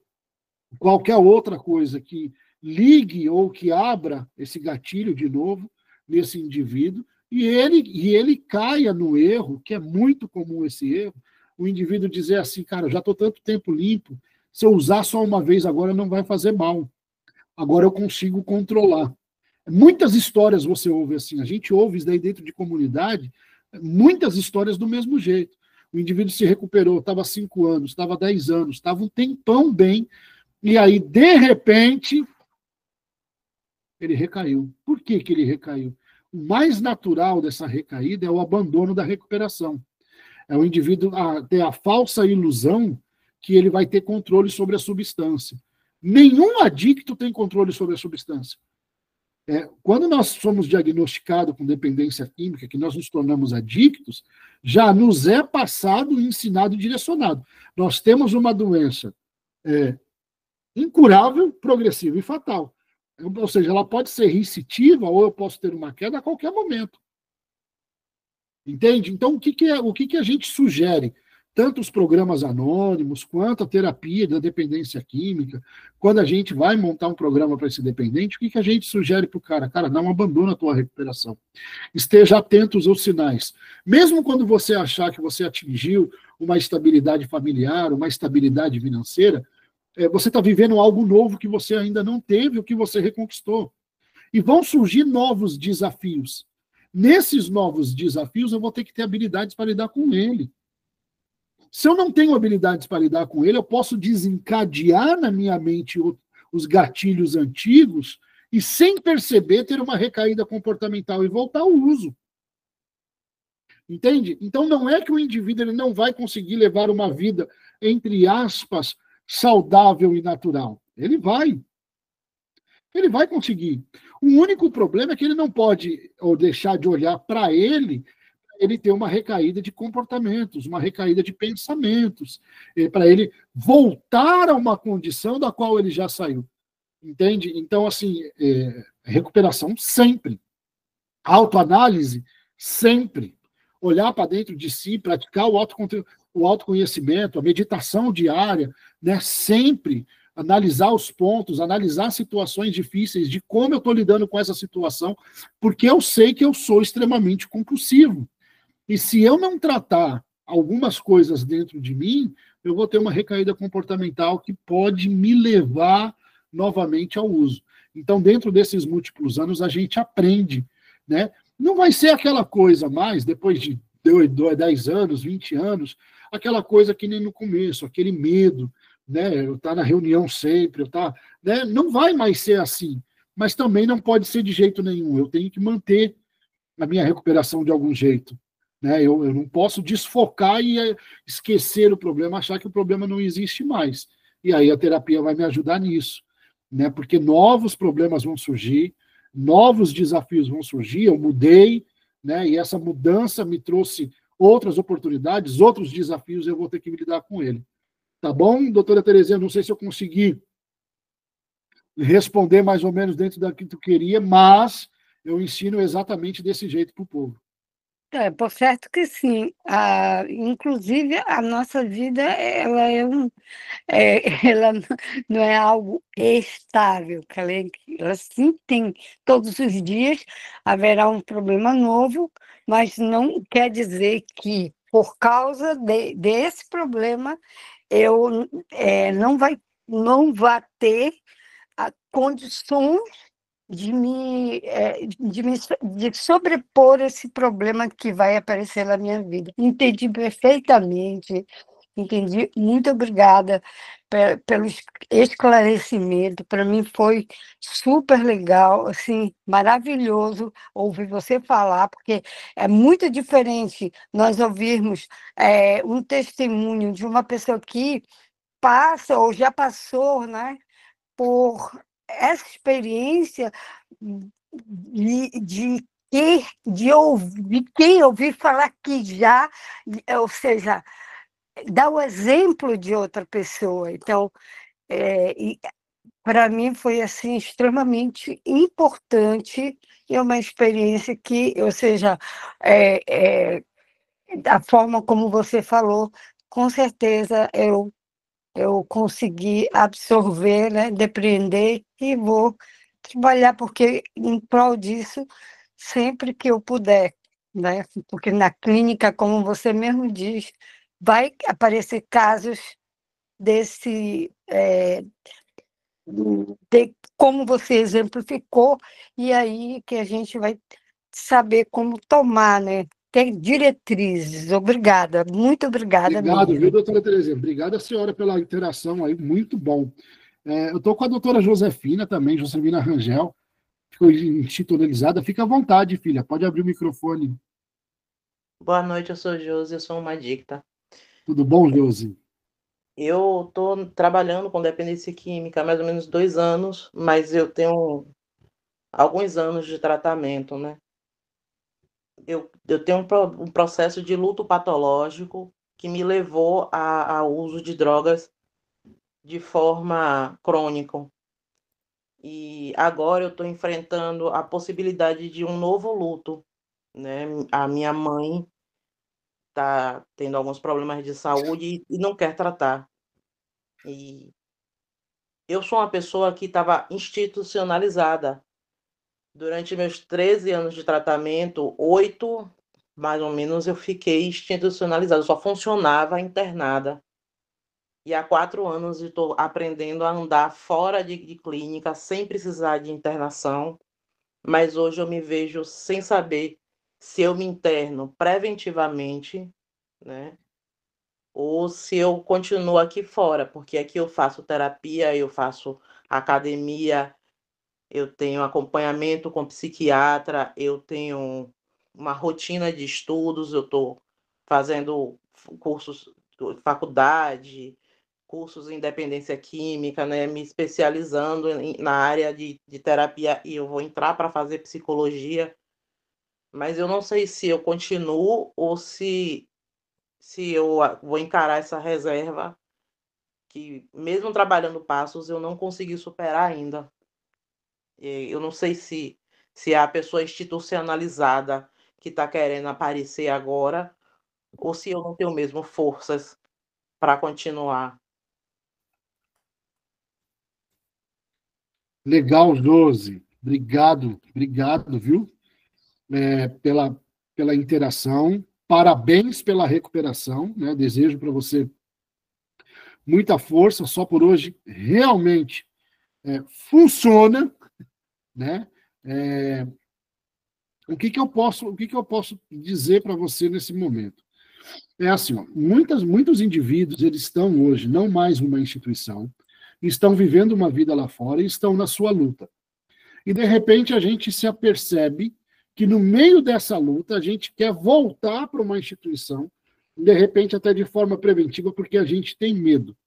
qualquer outra coisa que ligue ou que abra esse gatilho de novo nesse indivíduo, e ele caia no erro, que é muito comum esse erro, o indivíduo dizer assim, cara, eu já estou tanto tempo limpo, se eu usar só uma vez agora não vai fazer mal. Agora eu consigo controlar. Muitas histórias você ouve assim, a gente ouve isso daí dentro de comunidade, muitas histórias do mesmo jeito. O indivíduo se recuperou, estava 5 anos, estava 10 anos, estava um tempão bem, e aí, de repente, ele recaiu. Por que ele recaiu? O mais natural dessa recaída é o abandono da recuperação. É o indivíduo ter a falsa ilusão que ele vai ter controle sobre a substância. Nenhum adicto tem controle sobre a substância. Quando nós somos diagnosticados com dependência química, que nós nos tornamos adictos, já nos é passado, ensinado e direcionado. Nós temos uma doença incurável, progressiva e fatal. Ou seja, ela pode ser recidiva ou eu posso ter uma queda a qualquer momento. Entende? Então, o que a gente sugere? Tanto os programas anônimos, quanto a terapia da dependência química, quando a gente vai montar um programa para esse dependente, o que a gente sugere para o cara? Cara, não abandona a tua recuperação. Esteja atento aos sinais. Mesmo quando você achar que você atingiu uma estabilidade familiar, uma estabilidade financeira, você está vivendo algo novo que você ainda não teve, o que você reconquistou. E vão surgir novos desafios. Nesses novos desafios, eu vou ter que ter habilidades para lidar com ele. Se eu não tenho habilidades para lidar com ele, eu posso desencadear na minha mente os gatilhos antigos e, sem perceber, ter uma recaída comportamental e voltar ao uso. Entende? Então, não é que o indivíduo ele não vai conseguir levar uma vida, entre aspas, saudável e natural. Ele vai. Ele vai conseguir. O único problema é que ele não pode ou deixar de olhar para ele ter uma recaída de comportamentos, uma recaída de pensamentos, para ele voltar a uma condição da qual ele já saiu. Entende? Então, assim, recuperação sempre. Autoanálise sempre. Olhar para dentro de si, praticar o autoconhecimento, a meditação diária, né? Sempre analisar os pontos, analisar situações difíceis, de como eu estou lidando com essa situação, porque eu sei que eu sou extremamente compulsivo. E se eu não tratar algumas coisas dentro de mim, eu vou ter uma recaída comportamental que pode me levar novamente ao uso. Então, dentro desses múltiplos anos, a gente aprende, né? Não vai ser aquela coisa mais, depois de 10 anos, 20 anos, aquela coisa que nem no começo, aquele medo, né? Eu estar na reunião sempre, né? Não vai mais ser assim, mas também não pode ser de jeito nenhum. Eu tenho que manter a minha recuperação de algum jeito. Né? Eu não posso desfocar e esquecer o problema, achar que o problema não existe mais. E aí a terapia vai me ajudar nisso. Né? Porque novos problemas vão surgir, novos desafios vão surgir, eu mudei, né? E essa mudança me trouxe outras oportunidades, outros desafios, eu vou ter que me lidar com ele. Tá bom, doutora Terezinha? Não sei se eu consegui responder mais ou menos dentro daquilo que tu queria, mas eu ensino exatamente desse jeito para o povo. Por certo que sim. Inclusive, a nossa vida, ela não é algo estável, que ela sim tem, todos os dias haverá um problema novo, mas não quer dizer que, por causa desse problema, eu não vá ter condições de sobrepor esse problema que vai aparecer na minha vida. Entendi perfeitamente, entendi. Muito obrigada pelo esclarecimento. Para mim foi super legal, assim, maravilhoso ouvir você falar, porque é muito diferente nós ouvirmos um testemunho de uma pessoa que passa ou já passou, né, por essa experiência de quem ouvi falar que já, ou seja, dá o exemplo de outra pessoa. Então, para mim foi assim extremamente importante e é uma experiência que, ou seja, da forma como você falou, com certeza eu consegui absorver, né, depreender e vou trabalhar porque em prol disso sempre que eu puder, né? Porque na clínica, como você mesmo diz, vai aparecer casos desse, como você exemplificou, e aí que a gente vai saber como tomar, né? Ter diretrizes. Obrigada, muito obrigada Obrigado, viu, mesmo. doutora Terezinha? Obrigado a senhora pela interação aí, muito bom. Eu estou com a doutora Josefina também, Josefina Rangel, ficou institucionalizada. Fica à vontade, filha, pode abrir o microfone. Boa noite, eu sou Josi, eu sou uma adicta. Tudo bom, Josi? Eu estou trabalhando com dependência química há mais ou menos 2 anos, mas eu tenho alguns anos de tratamento, né? Eu tenho um processo de luto patológico que me levou ao uso de drogas de forma crônica. E agora eu estou enfrentando a possibilidade de um novo luto, né? A minha mãe está tendo alguns problemas de saúde e não quer tratar. E eu sou uma pessoa que estava institucionalizada. Durante meus 13 anos de tratamento, 8, mais ou menos, eu fiquei institucionalizada, eu só funcionava internada. E há 4 anos eu estou aprendendo a andar fora de clínica, sem precisar de internação. mas hoje eu me vejo sem saber se eu me interno preventivamente, né, ou se eu continuo aqui fora, porque aqui eu faço terapia, eu faço academia, eu tenho acompanhamento com psiquiatra, eu tenho uma rotina de estudos, eu estou fazendo cursos, faculdade, cursos em dependência química, né, me especializando na área de terapia, e eu vou entrar para fazer psicologia, mas eu não sei se eu continuo ou se eu vou encarar essa reserva, que mesmo trabalhando passos, eu não consegui superar ainda. Eu não sei se é a pessoa institucionalizada que está querendo aparecer agora, ou se eu não tenho mesmo forças para continuar. Legal, Josi. Obrigado, obrigado, viu? Pela interação. Parabéns pela recuperação, né? Desejo para você muita força. Só por hoje realmente funciona, né? É, o que que eu posso dizer para você nesse momento? É assim, ó, muitos indivíduos eles estão hoje não mais numa instituição, estão vivendo uma vida lá fora e estão na sua luta. E de repente a gente se apercebe que no meio dessa luta a gente quer voltar para uma instituição, de repente até de forma preventiva, porque a gente tem medo.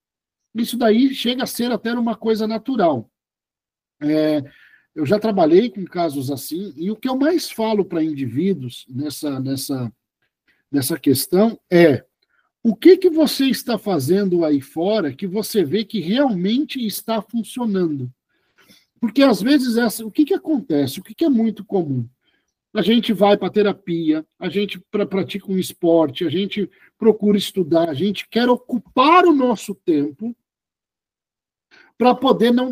Isso daí chega a ser até uma coisa natural. Eu já trabalhei com casos assim, e o que eu mais falo para indivíduos nessa questão é: o que você está fazendo aí fora que você vê que realmente está funcionando? Porque às vezes o que acontece? O que é muito comum? A gente vai para terapia, a gente pratica um esporte, a gente procura estudar, a gente quer ocupar o nosso tempo para poder não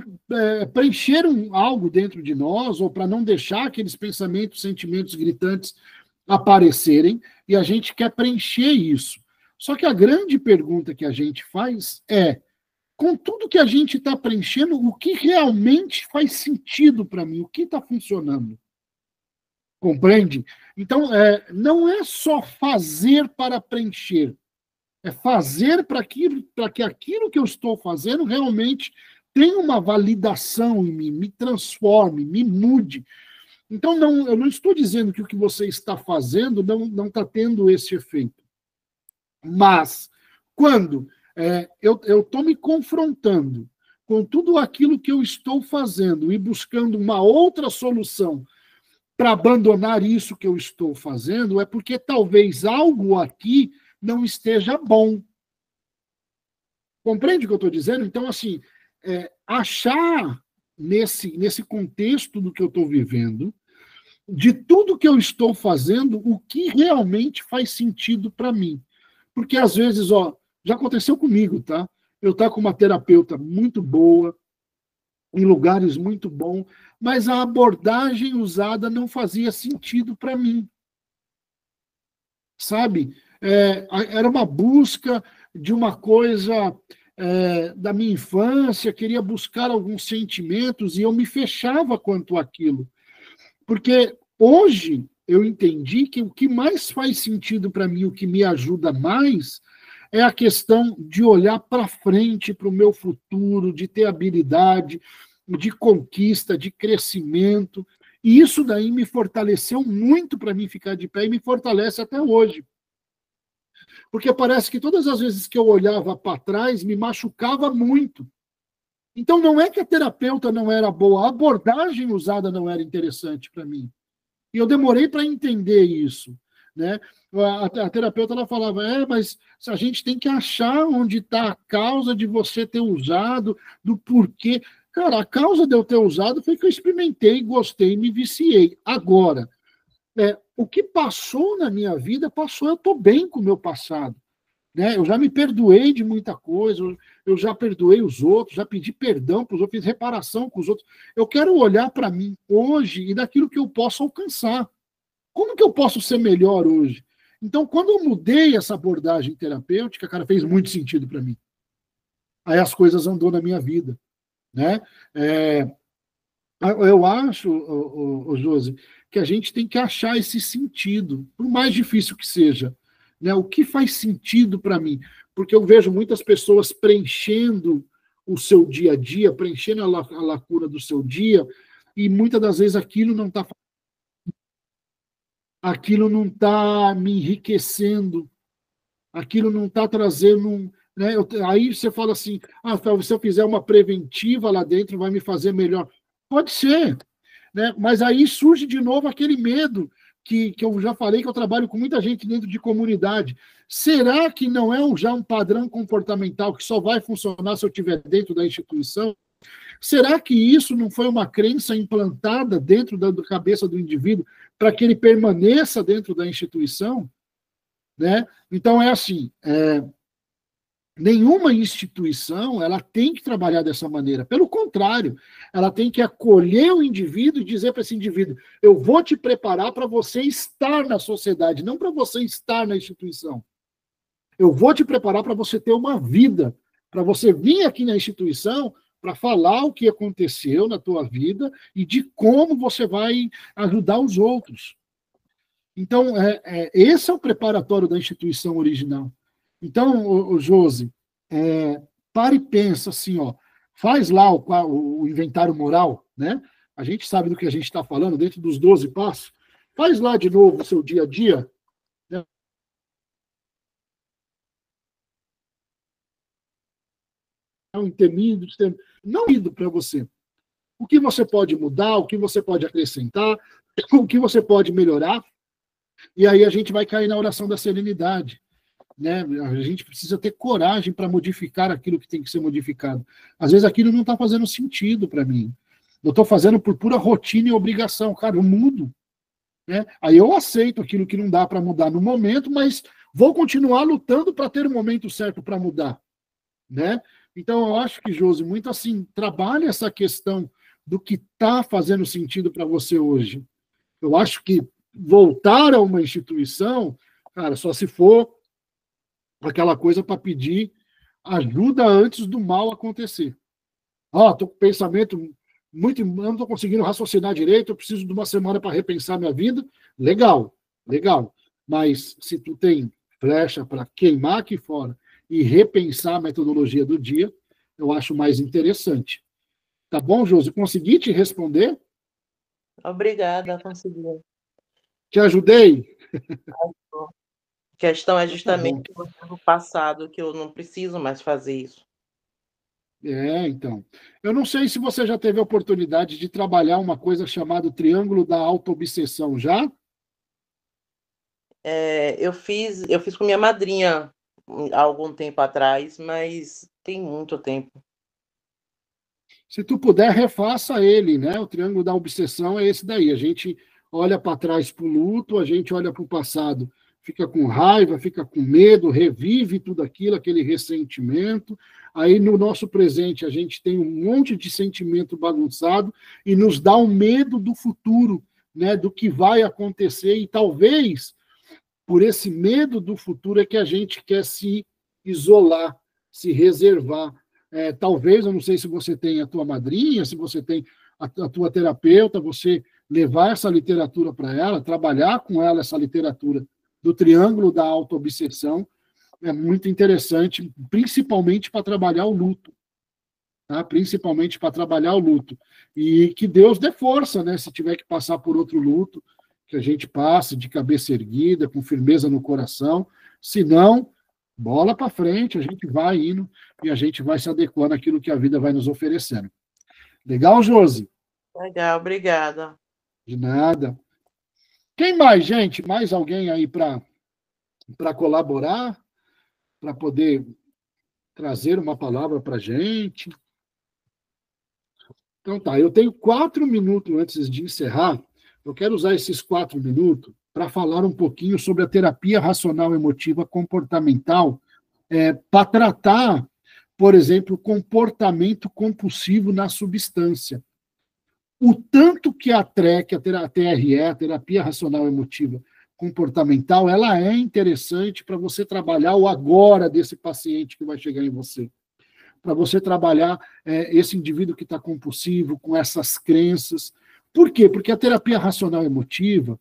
preencher algo dentro de nós, ou para não deixar aqueles pensamentos, sentimentos gritantes aparecerem, e a gente quer preencher isso. Só que a grande pergunta que a gente faz é: com tudo que a gente está preenchendo, o que realmente faz sentido para mim? O que está funcionando? Compreende? Então, não é só fazer para preencher, é fazer para que aquilo que eu estou fazendo realmente tenha uma validação em mim, me transforme, me mude. Então, eu não estou dizendo que o que você está fazendo não está tendo esse efeito. Mas, quando eu estou me confrontando com tudo aquilo que eu estou fazendo e buscando uma outra solução para abandonar isso que eu estou fazendo, é porque talvez algo aqui não esteja bom. Compreende o que eu estou dizendo? Então, assim, achar nesse contexto do que eu estou vivendo, de tudo que eu estou fazendo, o que realmente faz sentido para mim. Porque às vezes, já aconteceu comigo, tá? Eu estou com uma terapeuta muito boa, em lugares muito bons, mas a abordagem usada não fazia sentido para mim. Sabe? Era uma busca de uma coisa da minha infância, queria buscar alguns sentimentos e eu me fechava quanto àquilo. Porque hoje eu entendi que o que mais faz sentido para mim, o que me ajuda mais, é a questão de olhar para frente, para o meu futuro, de ter habilidade, de conquista, de crescimento. E isso daí me fortaleceu muito para mim ficar de pé e me fortalece até hoje. Porque parece que todas as vezes que eu olhava para trás, me machucava muito. Então, não é que a terapeuta não era boa, a abordagem usada não era interessante para mim. E eu demorei para entender isso. Né? A terapeuta ela falava, mas a gente tem que achar onde está a causa de você ter usado, do porquê. Cara, a causa de eu ter usado foi que eu experimentei, gostei e me viciei. Agora, o que passou na minha vida, passou, eu estou bem com o meu passado. Né? Eu já me perdoei de muita coisa, eu já perdoei os outros, já pedi perdão para os outros, fiz reparação com os outros. Eu quero olhar para mim hoje e daquilo que eu posso alcançar. Como que eu posso ser melhor hoje? Então, quando eu mudei essa abordagem terapêutica, cara, fez muito sentido para mim. Aí as coisas andou na minha vida. Né? Eu acho, Josi, que a gente tem que achar esse sentido, por mais difícil que seja. Né? O que faz sentido para mim? Porque eu vejo muitas pessoas preenchendo o seu dia a dia, preenchendo a lacuna do seu dia, e muitas das vezes aquilo não tá me enriquecendo, aquilo não está trazendo. Né? Aí você fala assim: se eu fizer uma preventiva lá dentro, vai me fazer melhor. Pode ser, né? Mas aí surge de novo aquele medo que eu já falei, que eu trabalho com muita gente dentro de comunidade. Será que não é já um padrão comportamental que só vai funcionar se eu estiver dentro da instituição? Será que isso não foi uma crença implantada dentro da cabeça do indivíduo para que ele permaneça dentro da instituição? Né? Então, é assim, nenhuma instituição ela tem que trabalhar dessa maneira. Pelo contrário, ela tem que acolher o indivíduo e dizer para esse indivíduo: eu vou te preparar para você estar na sociedade, não para você estar na instituição. Eu vou te preparar para você ter uma vida, para você vir aqui na instituição para falar o que aconteceu na tua vida e de como você vai ajudar os outros. Então, esse é o preparatório da instituição original. Então, o Josi, para e pensa assim, ó, faz lá o inventário moral, né? A gente sabe do que a gente está falando, dentro dos 12 passos. Faz lá de novo o seu dia a dia. Né? Não ido para você. O que você pode mudar, o que você pode acrescentar, o que você pode melhorar. E aí a gente vai cair na oração da serenidade. Né? A gente precisa ter coragem para modificar aquilo que tem que ser modificado. Às vezes aquilo não está fazendo sentido para mim. Eu estou fazendo por pura rotina e obrigação. Cara, eu mudo. Né? Aí eu aceito aquilo que não dá para mudar no momento, mas vou continuar lutando para ter o momento certo para mudar. Né? Então, eu acho que, Josi, muito assim, trabalha essa questão do que está fazendo sentido para você hoje. Eu acho que voltar a uma instituição, cara, só se for aquela coisa para pedir ajuda antes do mal acontecer. Estou com pensamento muito, não estou conseguindo raciocinar direito, eu preciso de uma semana para repensar minha vida. Legal, legal. Mas se tu tem flecha para queimar aqui fora e repensar a metodologia do dia, eu acho mais interessante. Tá bom, Josi? Consegui te responder? Obrigada, consegui. Te ajudei? A questão é justamente o passado, que eu não preciso mais fazer isso. Então. Eu não sei se você já teve a oportunidade de trabalhar uma coisa chamada triângulo da autoobsessão, já? Eu fiz com minha madrinha há algum tempo atrás, mas tem muito tempo. Se tu puder, refaça ele, né? O triângulo da obsessão é esse daí. A gente olha para trás para o luto, a gente olha para o passado, fica com raiva, fica com medo, revive tudo aquilo, aquele ressentimento. Aí no nosso presente a gente tem um monte de sentimento bagunçado e nos dá um medo do futuro, né? Do que vai acontecer, e talvez por esse medo do futuro é que a gente quer se isolar, se reservar. Talvez, eu não sei se você tem a tua madrinha, se você tem a tua terapeuta, você levar essa literatura para ela, trabalhar com ela essa literatura do triângulo da autoobsessão, é muito interessante, principalmente para trabalhar o luto. Tá? Principalmente para trabalhar o luto. E que Deus dê força, né? Se tiver que passar por outro luto, que a gente passe de cabeça erguida, com firmeza no coração. Se não, bola para frente, a gente vai indo e a gente vai se adequando àquilo que a vida vai nos oferecendo. Legal, Josi? Legal, obrigada. De nada. Quem mais, gente? Mais alguém aí para colaborar? Para poder trazer uma palavra para a gente? Então tá, eu tenho 4 minutos antes de encerrar. Eu quero usar esses 4 minutos para falar um pouquinho sobre a terapia racional emotiva comportamental, para tratar, por exemplo, comportamento compulsivo na substância. O tanto que a TRE, a Terapia Racional Emotiva Comportamental, ela é interessante para você trabalhar o agora desse paciente que vai chegar em você. para você trabalhar esse indivíduo que está compulsivo, com essas crenças. Por quê? Porque a terapia racional emotiva,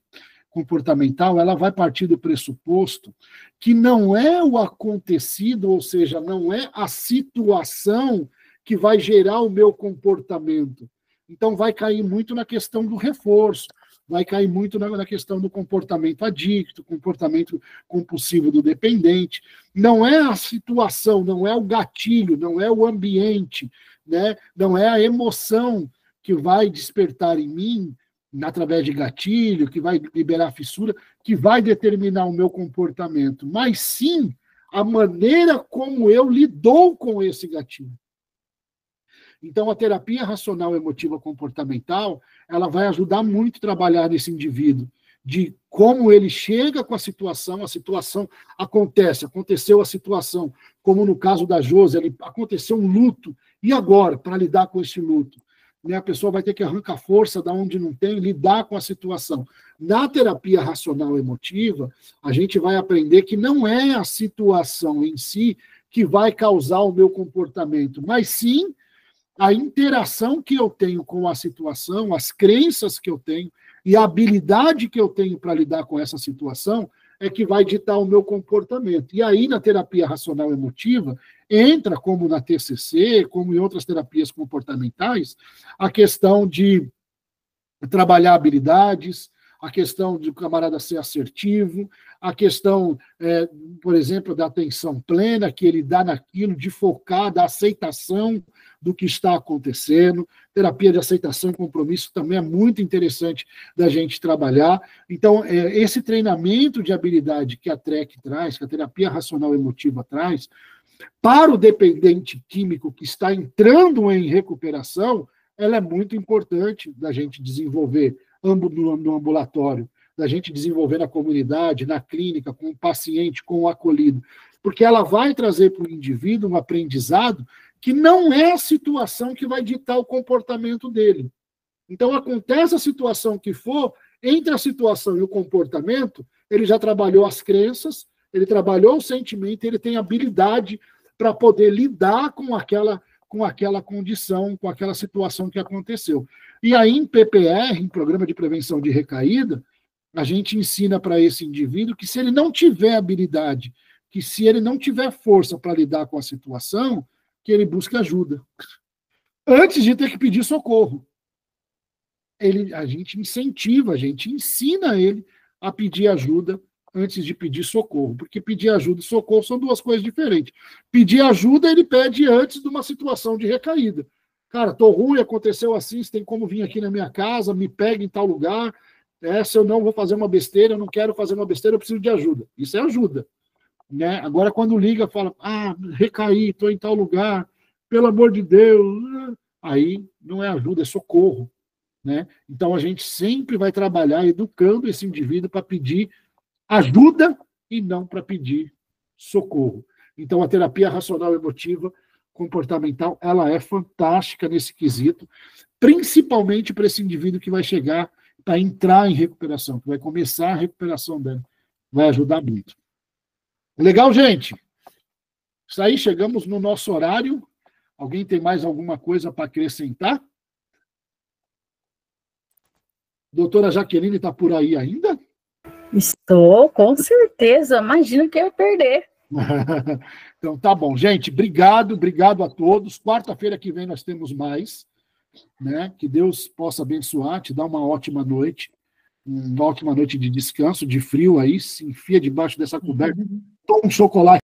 comportamental, ela vai partir do pressuposto que não é o acontecido, ou seja, não é a situação que vai gerar o meu comportamento. Então, vai cair muito na questão do reforço, vai cair muito na questão do comportamento adicto, comportamento compulsivo do dependente. Não é a situação, não é o gatilho, não é o ambiente, né? Não é a emoção que vai despertar em mim, através de gatilho, que vai liberar fissura, que vai determinar o meu comportamento, mas sim a maneira como eu lido com esse gatilho. Então, a terapia racional emotiva comportamental, ela vai ajudar muito a trabalhar nesse indivíduo, de como ele chega com a situação aconteceu a situação, como no caso da Josi, aconteceu um luto, e agora, para lidar com esse luto? A pessoa vai ter que arrancar força da onde não tem, lidar com a situação. Na terapia racional emotiva, a gente vai aprender que não é a situação em si que vai causar o meu comportamento, mas sim a interação que eu tenho com a situação, as crenças que eu tenho e a habilidade que eu tenho para lidar com essa situação é que vai ditar o meu comportamento. E aí, na terapia racional emotiva, entra, como na TCC, como em outras terapias comportamentais, a questão de trabalhar habilidades, a questão de o camarada ser assertivo, a questão, por exemplo, da atenção plena, que ele dá naquilo, de focar, da aceitação do que está acontecendo. Terapia de aceitação e compromisso também é muito interessante da gente trabalhar. Então, esse treinamento de habilidade que a TREC traz, que a terapia racional emotiva traz, para o dependente químico que está entrando em recuperação, ela é muito importante da gente desenvolver no ambulatório, da gente desenvolver na comunidade, na clínica, com o paciente, com o acolhido, porque ela vai trazer para o indivíduo um aprendizado que não é a situação que vai ditar o comportamento dele. Então, acontece a situação que for, entre a situação e o comportamento, ele já trabalhou as crenças, ele trabalhou o sentimento, ele tem habilidade para poder lidar com aquela condição, com aquela situação que aconteceu. E aí, em PPR, em Programa de Prevenção de Recaída, a gente ensina para esse indivíduo que se ele não tiver habilidade, que se ele não tiver força para lidar com a situação, que ele busque ajuda. Antes de ter que pedir socorro. A gente incentiva, a gente ensina ele a pedir ajuda antes de pedir socorro, porque pedir ajuda e socorro são duas coisas diferentes. Pedir ajuda, ele pede antes de uma situação de recaída. Cara, tô ruim, aconteceu assim, você tem como vir aqui na minha casa, me pega em tal lugar, se eu não vou fazer uma besteira, eu não quero fazer uma besteira, eu preciso de ajuda. Isso é ajuda. Né? Agora, quando liga, fala, recaí, estou em tal lugar, pelo amor de Deus, aí não é ajuda, é socorro. Né? Então, a gente sempre vai trabalhar educando esse indivíduo para pedir ajuda e não para pedir socorro. Então, a terapia racional emotiva comportamental, ela é fantástica nesse quesito, principalmente para esse indivíduo que vai chegar para entrar em recuperação, que vai começar a recuperação dela. Vai ajudar muito. Legal, gente? Isso aí, chegamos no nosso horário. Alguém tem mais alguma coisa para acrescentar? Doutora Jaqueline está por aí ainda? Estou, com certeza. Imagino que eu ia perder. Então, tá bom. Gente, obrigado a todos. Quarta-feira que vem nós temos mais. Né? Que Deus possa abençoar, te dar uma ótima noite de descanso, de frio aí, se enfia debaixo dessa coberta, toma um chocolate